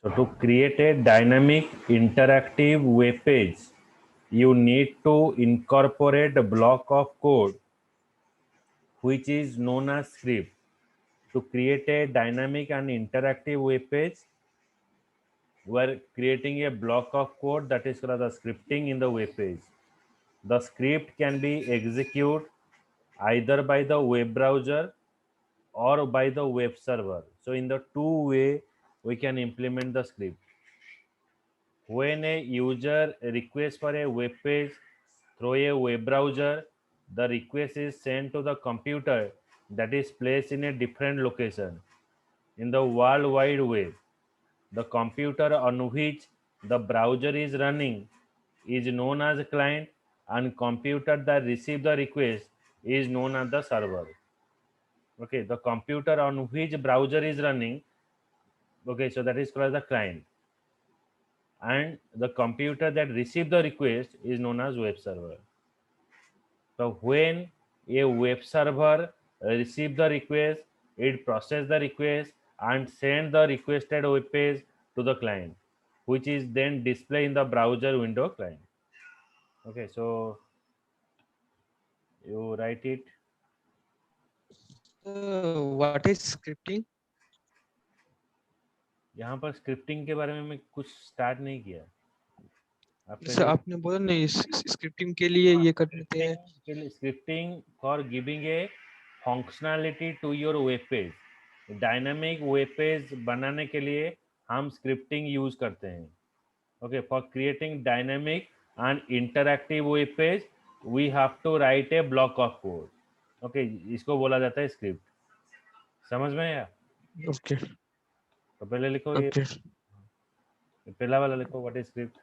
So to create a dynamic interactive web page, you need to incorporate a block of code which is known as script. To create a dynamic and interactive web page, we're creating a block of code that is called the scripting in the web page. The script can be executed either by the web browser or by the web server. So in the two way we can implement the script. When a user requests for a web page through a web browser, the request is sent to the computer that is placed in a different location in the World Wide Web. The computer on which the browser is running is known as a client, and computer that receive the request is known as the server. Okay, the computer on which browser is running, okay, so that is called the client, and the computer that receive the request is known as web server. So when a web server receive the request, it process the request and send the requested web page to the client, which is then displayed in the browser window client. Okay, so you write it. What is scripting? यहाँ पर scripting के बारे में मैं कुछ start नहीं किया। आप सर पहले आपने बोला नहीं स्क्रिप्टिंग के लिए ये कर देते हैं। Scripting for giving a functionality to your web page. Dynamic web page बनाने के लिए हम स्क्रिप्टिंग यूज करते हैं। Okay, for creating dynamic and interactive web page we have to write a block of code. Okay, इसको बोला जाता है स्क्रिप्ट। समझ में आया? ओके तो पहले लिखो ये ओके पहला वाला लिखो, what is script.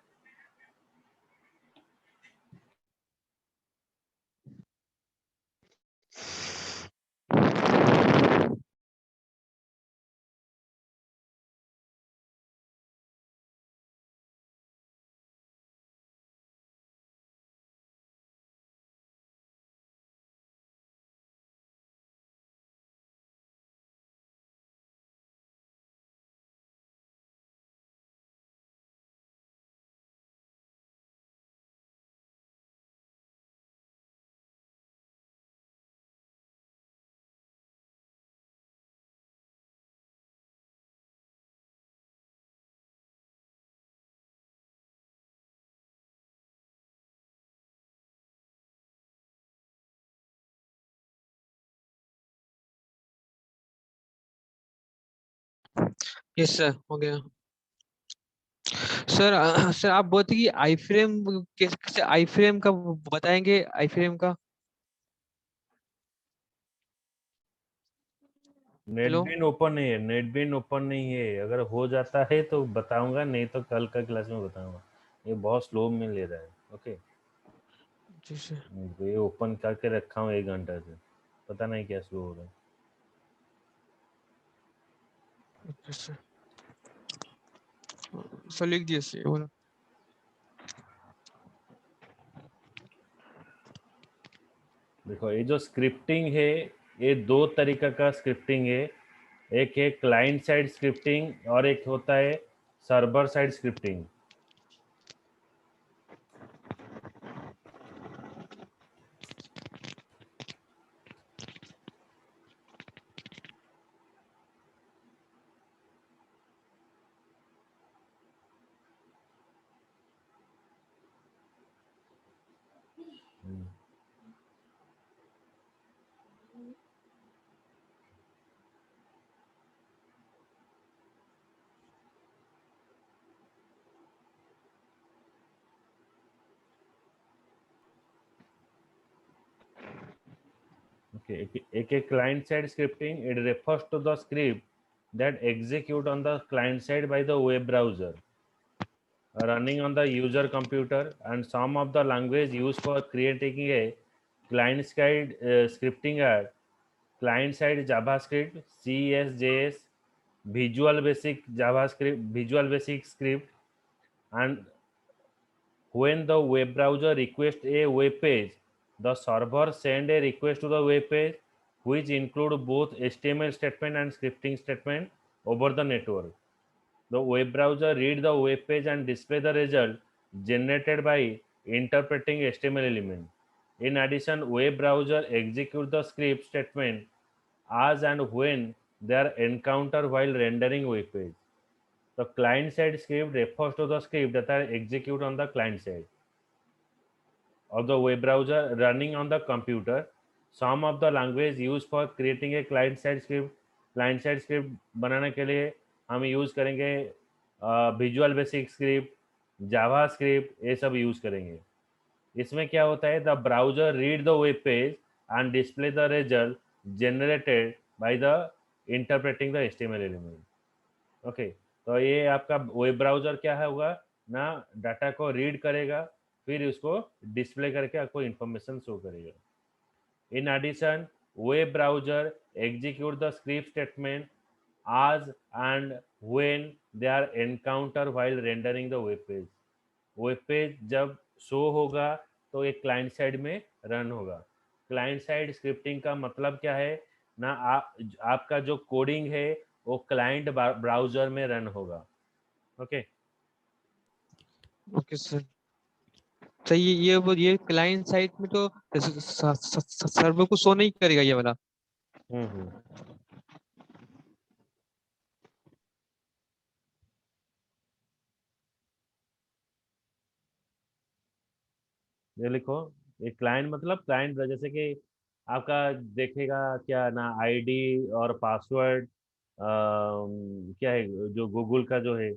Yes sir हो गया। सर सर आप बोलते कि आई फ्रेम कैसे आई फ्रेम का बताएंगे आई फ्रेम का। हेलो नेटबीन ओपन नहीं है, नेटबीन ओपन नहीं है। अगर हो जाता है तो बताऊंगा, नहीं तो कल का क्लास में बताऊंगा। ये बहुत स्लो में ले रहा है। ओके, जी सर तो ये ओपन करके रखा हूँ 1 घंटा से, पता नहीं क्या स्लो हो रहा है। ओके सर सर लिख दिए सर बोला। देखो, ये जो स्क्रिप्टिंग है, ये दो तरीका का स्क्रिप्टिंग है। एक है क्लाइंट साइड स्क्रिप्टिंग और एक होता है सर्वर साइड स्क्रिप्टिंग। Okay, एक client side scripting, it refers to the script that execute on the client side by the web browser running on the user computer, and some of the language used for creating a client side scripting are client side JavaScript, CSJS, Visual Basic Script, and when the web browser requests a web page, the server send a request to the web page, which include both HTML statement and scripting statement over the network. The web browser read the web page and display the result generated by interpreting HTML element. In addition, web browser execute the script statement as and when they are encountered while rendering web page. The client-side script refers to the script that are executed on the client side of the web browser running on the computer. Some of the language used for creating a client side script बनाने के लिए हम use करेंगे visual basic script, जावा script, ये सब use करेंगे. इसमें क्या होता है, the browser read the web page and display the result generated by the interpreting the HTML element. Okay, तो ये आपका वेब ब्राउजर क्या है होगा ना, डाटा को रीड करेगा, फिर उसको डिस्प्ले करके आपको इंफॉर्मेशन शो करेगा. In addition, web browser execute the script statement as and when they are encounter while rendering the web page. Web page जब शो होगा तो एक क्लाइंट साइड में रन होगा. क्लाइंट साइड स्क्रिप्टिंग का मतलब क्या है ना, आपका जो कोडिंग है वो क्लाइंट ब्राउजर में रन होगा. ओके. Okay sir. सही. ये क्लाइंट साइड में तो सर्वर को शो नहीं करेगा ये वाला. हम्म. ये लिखो, ये क्लाइंट मतलब क्लाइंट जैसे कि आपका देखेगा क्या ना, आईडी और पासवर्ड क्या है जो गूगल का जो है,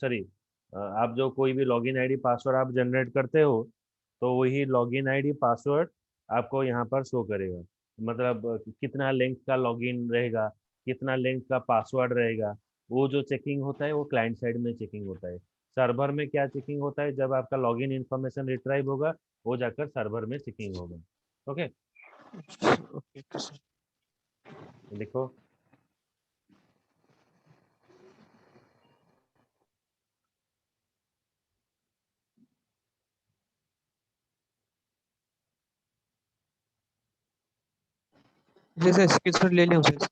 सॉरी, आप जो कोई भी लॉगिन आईडी पासवर्ड आप जनरेट करते हो तो वही लॉगिन आईडी पासवर्ड आपको यहाँ पर शो करेगा. मतलब कितना लेंथ का लॉगिन रहेगा, कितना लेंथ का पासवर्ड रहेगा, वो जो चेकिंग होता है वो क्लाइंट साइड में चेकिंग होता है. सर्वर में क्या चेकिंग होता है, जब आपका लॉगिन इन्फॉर्मेशन रिट्राइव होगा वो जाकर सर्वर में चेकिंग होगा. ओके. Okay sir. देखो, जैसे स्क्रीनशॉट ले लिया सर.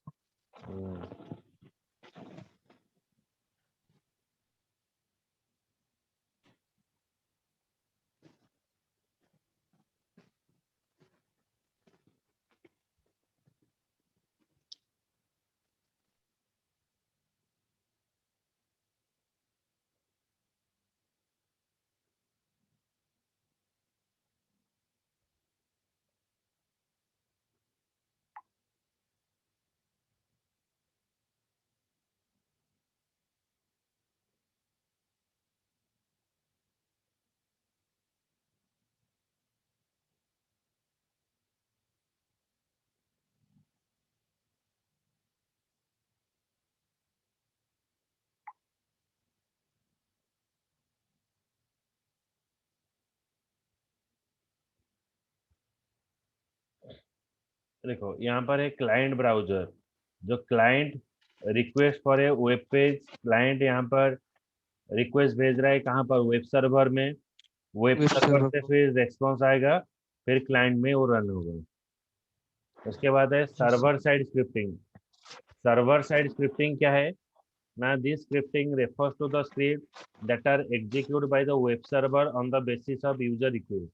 देखो यहाँ पर एक क्लाइंट ब्राउजर, जो client request for a web page, client यहाँ पर रिक्वेस्ट भेज रहा है कहाँ पर, वेब सर्वर में. वेब वेब सर्वर सर्वर से को. फिर रेस्पॉन्स आएगा, फिर क्लाइंट में वो रन होगा. उसके बाद है server side scripting. Server side scripting क्या है ना, this scripting refers to the script that are executed by the web server on the basis of user request.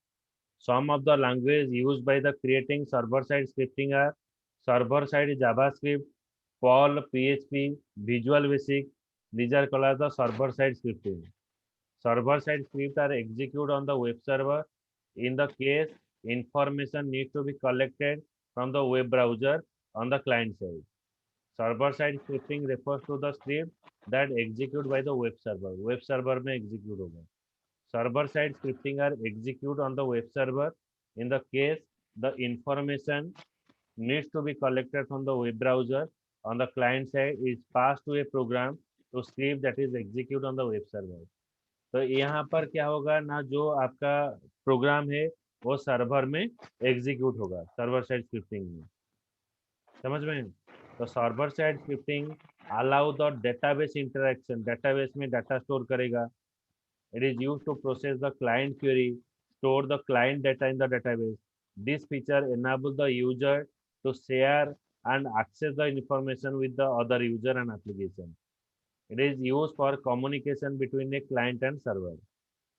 Some of the language used by the creating server-side scripting are server-side JavaScript, Perl, PHP, Visual Basic. These are called as the server-side scripting. Server-side scripts are executed on the web server. In the case, information needs to be collected from the web browser on the client side. Server-side scripting refers to the script that execute by the web server. Web server में execute होगा. Server-side scripting are executed on the web server. In the case, the information needs to be collected from the web browser on the client side is passed to a program to script that is executed on the web server. तो यहाँ पर क्या होगा ना, जो आपका programme है वो सर्वर में एग्जीक्यूट होगा, सर्वर साइड स्क्रिप्टिंग में. समझ में? तो server side scripting allow the database interaction. Database में डाटा स्टोर करेगा. It is used to process the client query, store the client data in the database. This feature enables the user to share and access the information with the other user and application. It is use for communication between a client and server.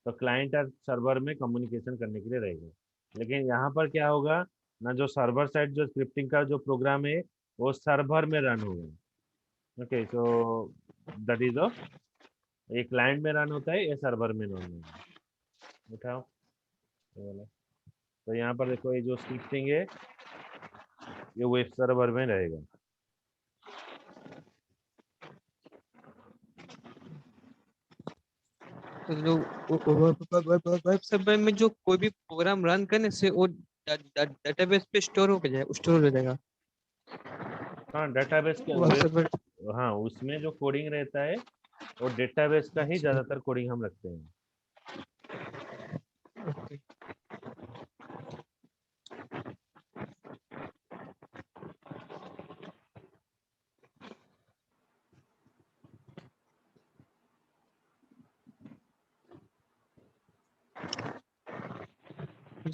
तो client और server में communication करने के लिए रहेगा। लेकिन यहाँ पर क्या होगा ना, जो सर्वर साइड जो स्क्रिप्टिंग का जो प्रोग्राम है वो सर्वर में रन होगा। Okay, so that is a, ये क्लाइंट में रन होता है, ये सर्वर में रन होगा। उठाओ ये वाला। तो यहाँ पर देखो, ये जो स्क्रिप्टिंग है ये वेब सर्वर में रहेगा। तो जो वेब सर्वर में जो कोई भी प्रोग्राम रन करने से वो डेटाबेस पे स्टोर हो जाएगा हाँ, डेटाबेस के वेब वेब, सर्वर। हाँ उसमें जो कोडिंग रहता है वो डेटाबेस का ही अच्छा, ज़्यादातर कोडिंग हम रखते हैं। ओके।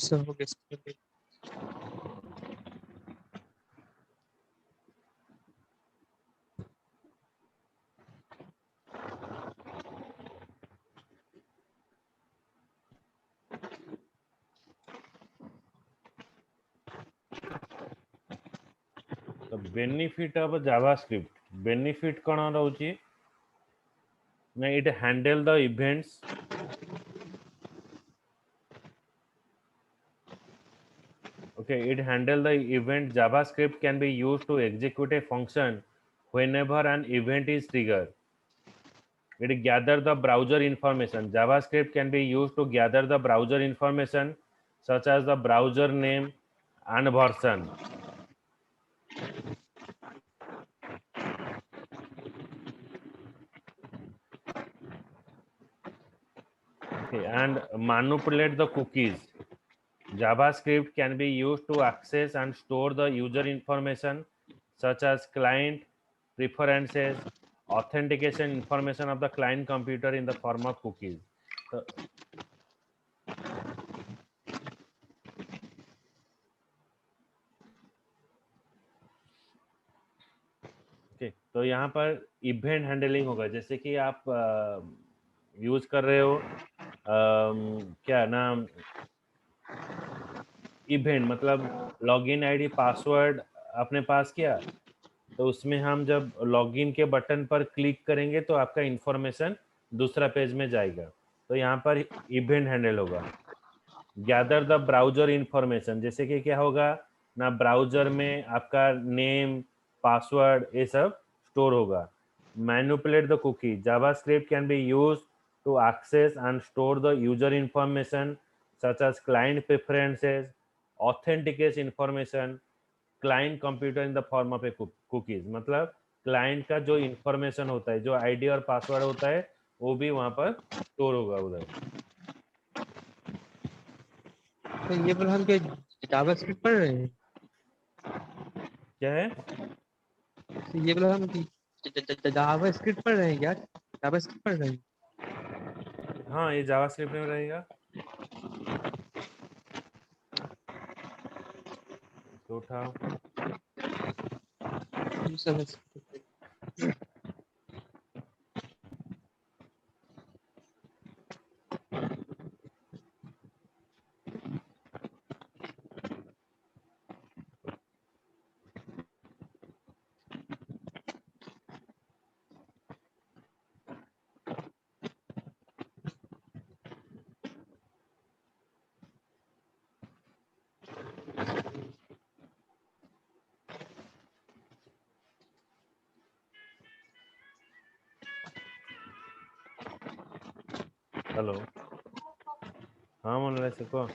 सब हो गया। तो बेनिफिट ऑफ जावास्क्रिप्ट, बेनिफिट कौन रोचे ना, it handle the events. Okay, it handle the event. JavaScript can be used to execute a function whenever an event is triggered. It gather the browser information. JavaScript can be used to gather the browser information such as the browser name and version. Okay, and manipulate the cookies. JavaScript can be used to access and store the user information such as client preferences, authentication information of the client computer in the form of cookies. So, okay, तो यहाँ पर event handling होगा, जैसे कि आप use कर रहे हो क्या नाम, इवेंट मतलब लॉगिन आईडी पासवर्ड अपने पास किया, तो उसमें हम जब लॉगिन के बटन पर क्लिक करेंगे तो आपका इंफॉर्मेशन दूसरा पेज में जाएगा। तो यहाँ पर इवेंट हैंडल होगा। गैदर द ब्राउजर इंफॉर्मेशन, जैसे कि क्या होगा ना, ब्राउजर में आपका नेम पासवर्ड ये सब स्टोर होगा। Manipulate the cookie, JavaScript can be use to access and store the user information such as client preferences, authenticate information client computer in the form of a cookies. मतलब client का जो information होता है, जो ID और password होता है, वो भी वहां पर स्टोर होगा उधर। तो ये बोला हम क्या जावास्क्रिप्ट पढ़ रहे हैं? क्या है? तो ये बोला हम जावास्क्रिप्ट पढ़ रहे हैं क्या? जावास्क्रिप्ट पढ़ रहे हैं? हाँ, ये जावास्क्रिप्ट में रहेगा। तो उठाओ। समझ। हेलो, हाँ मन से को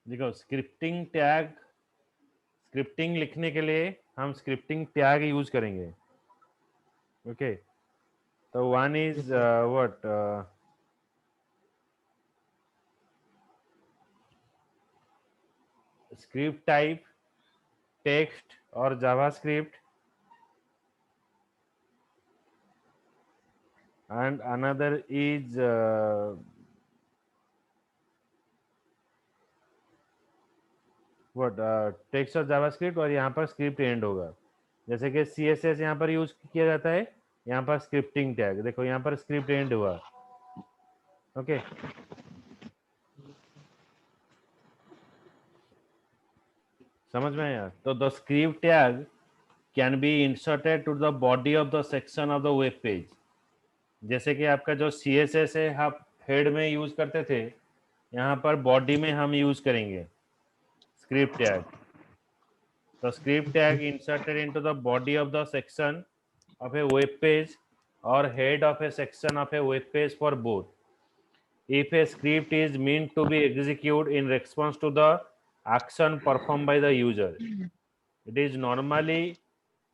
देखो स्क्रिप्टिंग लिखने के लिए हम स्क्रिप्टिंग टैग यूज करेंगे. ओके, तो one Yes, is sir. What script type, text और JavaScript, and another is text और जावास्क्रिप्ट, और यहाँ पर स्क्रिप्ट एंड होगा. जैसे कि CSS यहाँ पर यूज किया जाता है, यहाँ पर स्क्रिप्टिंग टैग. देखो यहाँ पर स्क्रिप्ट एंड हुआ. ओके, समझ में आया. तो the script tag can be inserted to the body of the section of the web page. जैसे कि आपका जो CSS है आप हेड में यूज करते थे, यहाँ पर बॉडी में हम यूज करेंगे script tag. The script tag inserted into the body of the section of a web page or head of a section of a web page for both. If a script is meant to be executed in response to the action performed by the user, it is normally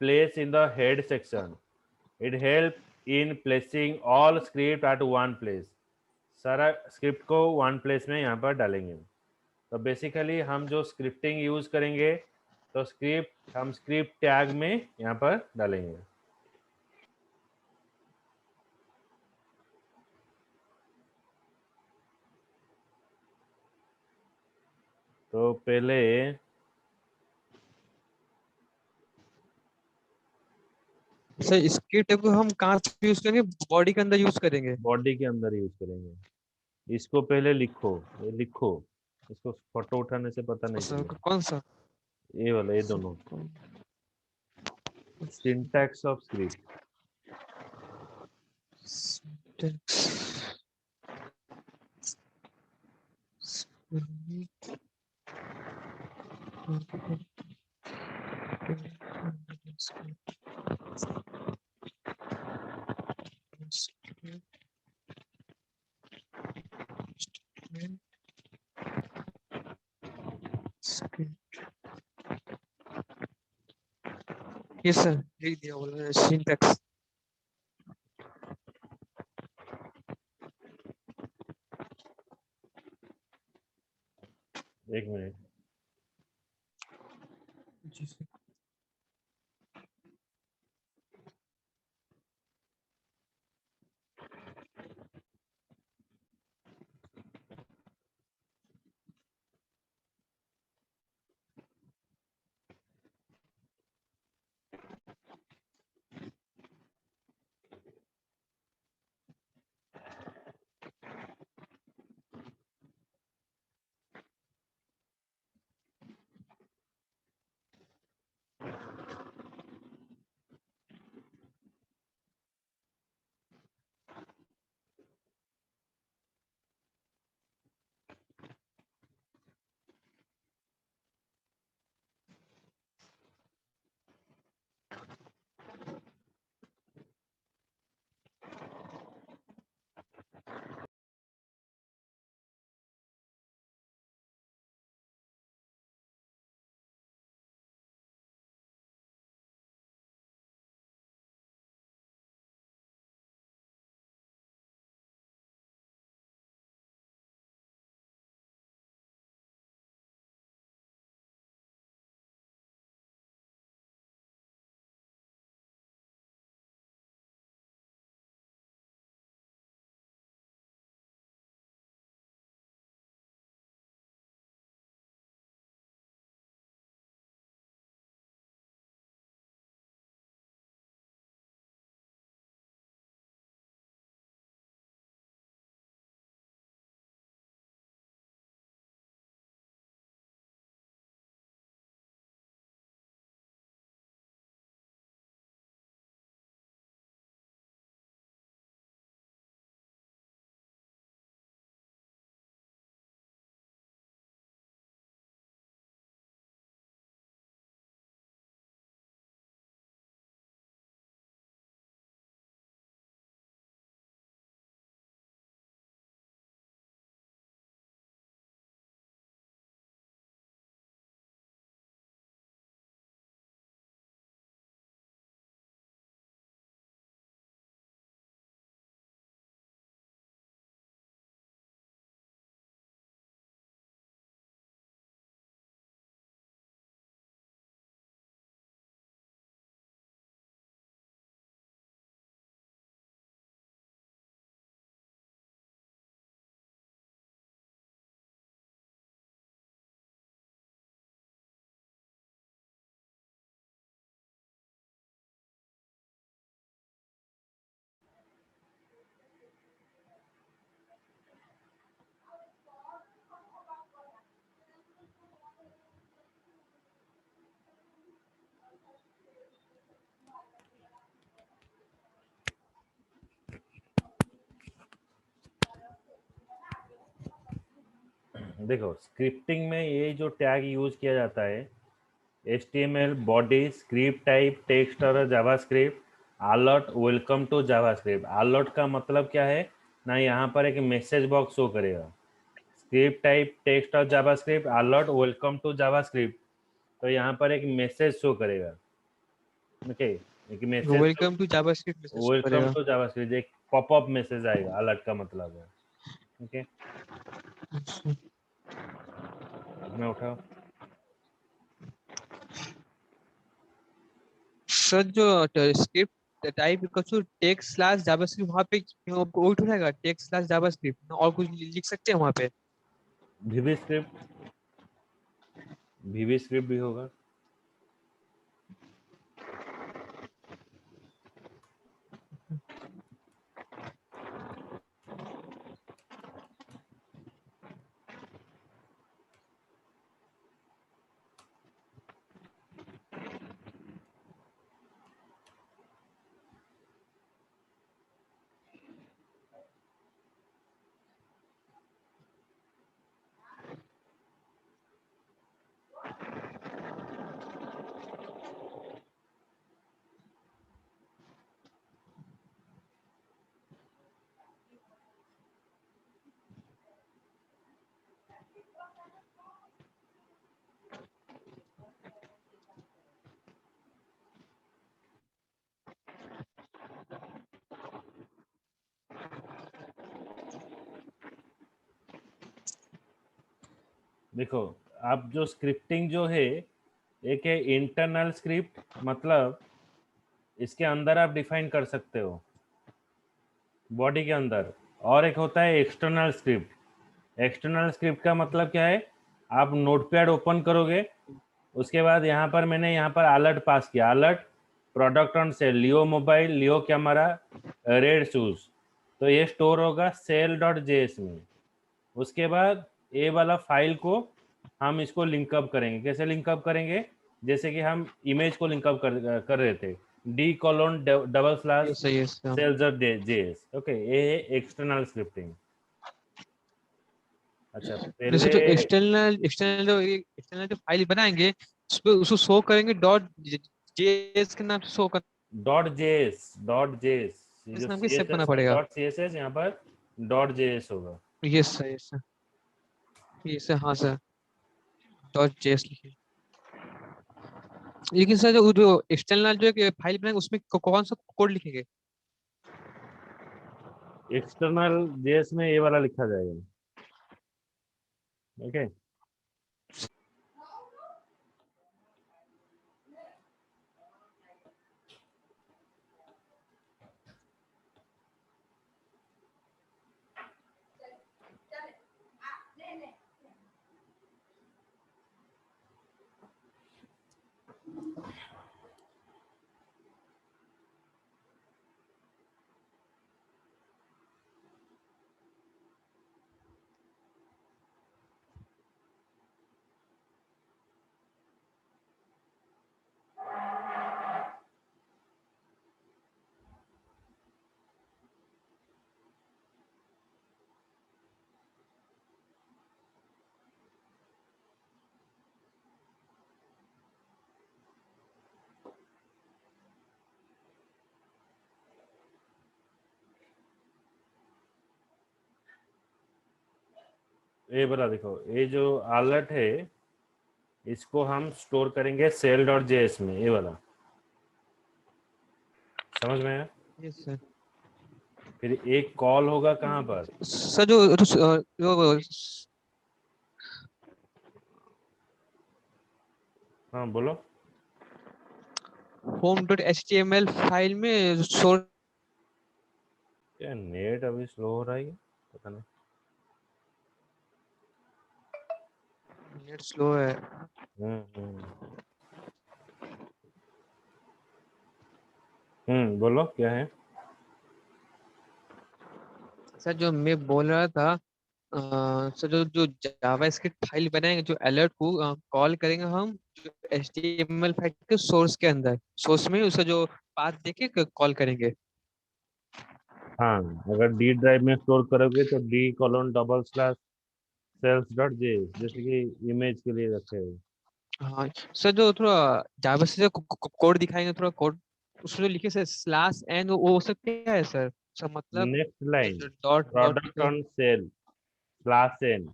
placed in the head section. It helps in placing all script at one place. सारा script को one place में यहाँ पर डालेंगे. तो basically हम जो scripting use करेंगे, तो स्क्रिप्ट हम स्क्रिप्ट टैग में यहाँ पर डालेंगे. तो पहले सर स्क्रिप्ट को हम कहाँ से यूज करेंगे, बॉडी के अंदर यूज करेंगे? बॉडी के अंदर यूज करेंगे. इसको पहले लिखो, ये लिखो. इसको फोटो उठाने से पता नहीं सर चलेगा. कौन सा? ये वाला, ये दोनों. Syntax of script. Yes sir, लिख दिया बोला सिंटैक्स. एक मिनट. जी सर. देखो स्क्रिप्टिंग में ये जो टैग यूज किया जाता है, HTML body, script type, text और JavaScript, alert, welcome to JavaScript. Alert का मतलब क्या है ना, यहाँ पर एक मैसेज बॉक्स शो करेगा। स्क्रिप्ट टाइप, टेक्स्ट और JavaScript, alert, welcome to JavaScript, तो यहाँ पर एक मैसेज शो करेगा। ओके, एक message, welcome to JavaScript message show welcome करेगा। टू जावास्क्रिप्ट, एक पॉपअप मैसेज आएगा, अलर्ट का मतलब है। ओके, अच्छा। मैं उठाओ। सर जो script type equal to text slash JavaScript, वहाँ पे वो उठेगा टेक्स्ट स्लैश जावास्क्रिप्ट, और कुछ लिख सकते हैं वहाँ पे? VB स्क्रिप्ट, VB स्क्रिप्ट भी होगा। देखो, आप जो स्क्रिप्टिंग जो है, एक है इंटरनल स्क्रिप्ट, मतलब इसके अंदर आप डिफाइन कर सकते हो बॉडी के अंदर, और एक होता है एक्सटर्नल स्क्रिप्ट। एक्सटर्नल स्क्रिप्ट का मतलब क्या है, आप नोटपैड ओपन करोगे, उसके बाद यहाँ पर मैंने यहाँ पर अलर्ट पास किया, alert product on cell, Leo mobile, Leo camera, red shoes, तो ये स्टोर होगा सेल.js में। उसके बाद ये वाला फाइल को हम इसको लिंकअप करेंगे। कैसे लिंकअप करेंगे, जैसे कि हम इमेज को लिंकअप कर रहे थे, D:\\, सही है सर। सेल्स.js। ओके, ये है एक्सटर्नल स्क्रिप्टिंग। अच्छा, जैसे पहले जो एक्सटर्नल जो फाइल बनाएंगे, उस पे उसको शो करेंगे डॉट जेएस के नाम से शो कर, .js, ये इस जो नाम के सेव करना CSS है पड़ेगा। .css, यहाँ पर .js होगा। Yes sir, yes sir, yes sir, हाँ सर, डॉट जेएस लिखिए। लेकिन सर जो एक्सटर्नल जो फाइल बनाएंगे उसमें कौन सा कोड लिखेंगे? एक्सटर्नल जेएस में ये वाला लिखा जाएगा। ओके, ये वाला देखो, ये जो अलर्ट है इसको हम स्टोर करेंगे सेल.js में, ये वाला समझ में आया। Yes sir. फिर एक कॉल होगा कहाँ पर, सर जो हाँ बोलो। Home dot H T M L file में सोर्स क्या नेट अभी स्लो हो रहा है क्या? पता नहीं। नेट स्लो है। हम्म। बोलो क्या है। सर जो मैं बोल रहा था, सर जो जो जावास्क्रिप्ट फाइल बनाएंगे, जो अलर्ट को कॉल करेंगे हम जो एचटीएमएल फाइल के सोर्स के अंदर, सोर्स में उसका जो पाथ देके कॉल करेंगे। हाँ, अगर डी ड्राइव में स्टोर करोगे तो D:\\, सेल्स डॉट जे, जैसे कि इमेज के लिए रखे हो। हाँ सर, जो थोड़ा जावा से जो कोड दिखाएंगे, थोड़ा कोड उसमें जो लिखे सर स्लैश एन, वो सब क्या है सर? सर मतलब next line, dot dot product on sale slash n,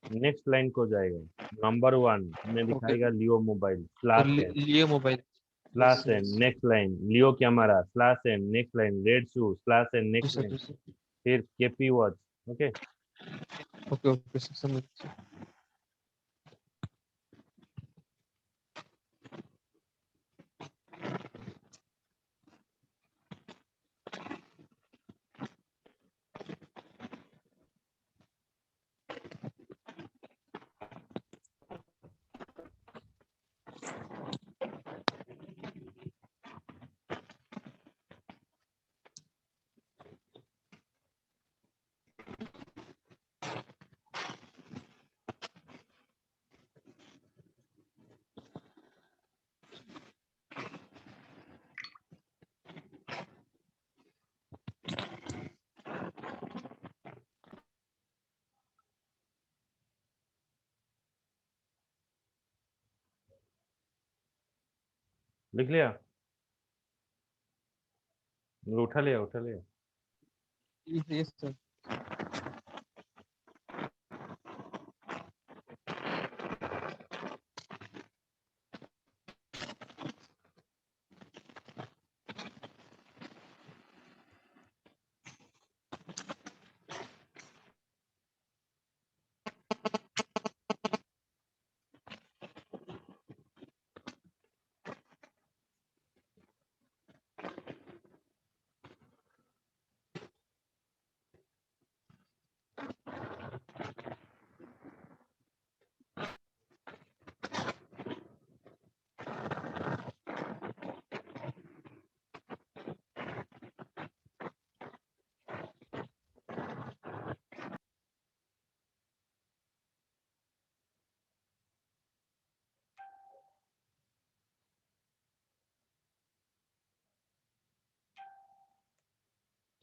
next line को जाएगा, नंबर 1 में ओके। दिखाएगा लियो मोबाइल और स्लैश एन, लिए mobile. Yes slash n, yes. Next line Leo camera slash n, next line red shoe slash n, जी next sir line जी sir. फिर KP watch. Okay, okay okay sir, समझ। लिख लिया, उठा लिया उठा लिया। Yes sir.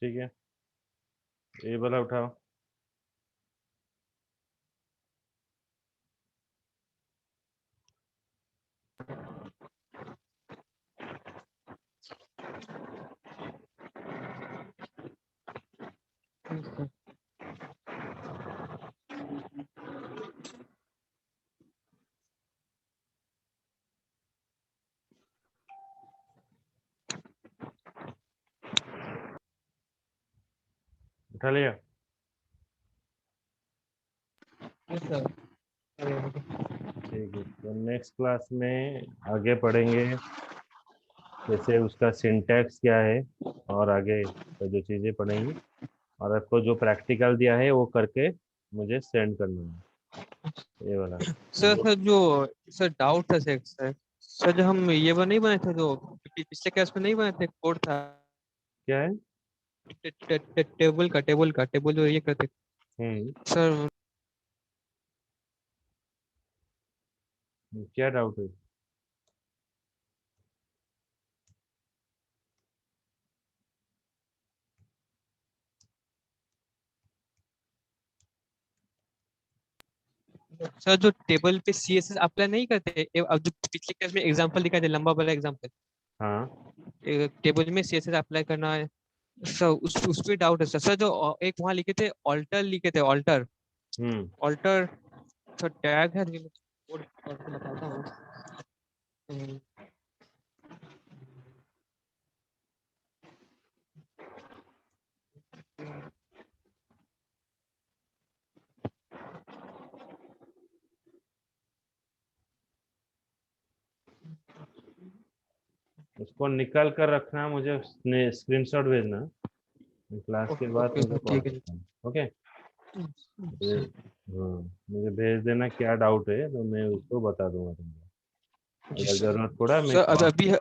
ठीक है, ये वाला उठाओ। Yes, sir. उठा लिया। Yes, sir. अरे, ठीक है, तो नेक्स्ट क्लास में आगे पढ़ेंगे जैसे उसका सिंटैक्स क्या है, और आगे का जो चीज़ें पढ़ेंगे, और आपको जो प्रैक्टिकल दिया है वो करके मुझे सेंड करना है, ये वाला। सर सर जो सर डाउट था सर, सर जो हम ये वो नहीं बने थे, जो पिछले क्लास में नहीं बने थे, कोड था क्या है? टेबल जो ये करते हम्म, सर। क्या डाउट है? सर जो टेबल पे सीएसएस अप्लाई नहीं करते, अब जो पिछले क्लास में एग्जांपल दिखा थे, लंबा वाला एग्जांपल, हाँ, टेबल में सीएसएस अप्लाई करना है। सर उस पे डाउट है सर। सर जो एक वहाँ लिखे थे ऑल्टर, लिखे थे ऑल्टर, हम्म, ऑल्टर सर टैग है, कोड आपको बताता हूँ। हम्म, उसको निकाल कर रखना, मुझे स्क्रीनशॉट भेजना, क्लास के ओके बाद ओके मुझे सर, कॉल ठीक है। करता हूँ। ओके, तो सर हाँ, मुझे भेज देना क्या डाउट है, तो मैं उसको बता दूंगा तुमको, जी अगर सर। जरूरत पड़ा मैं सर कॉल। अभी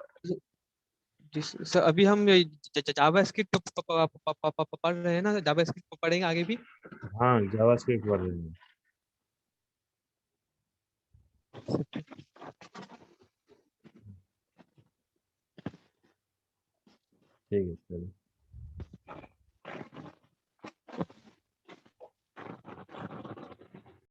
जी सर, अभी हम जावा स्क्रिप्ट पढ़ रहे हैं ना, जावा स्क्रिप्ट पढ़ेंगे आगे भी। हाँ, जावास्क्रिप्ट पढ़ रहे हैं। ठीक है, चलो।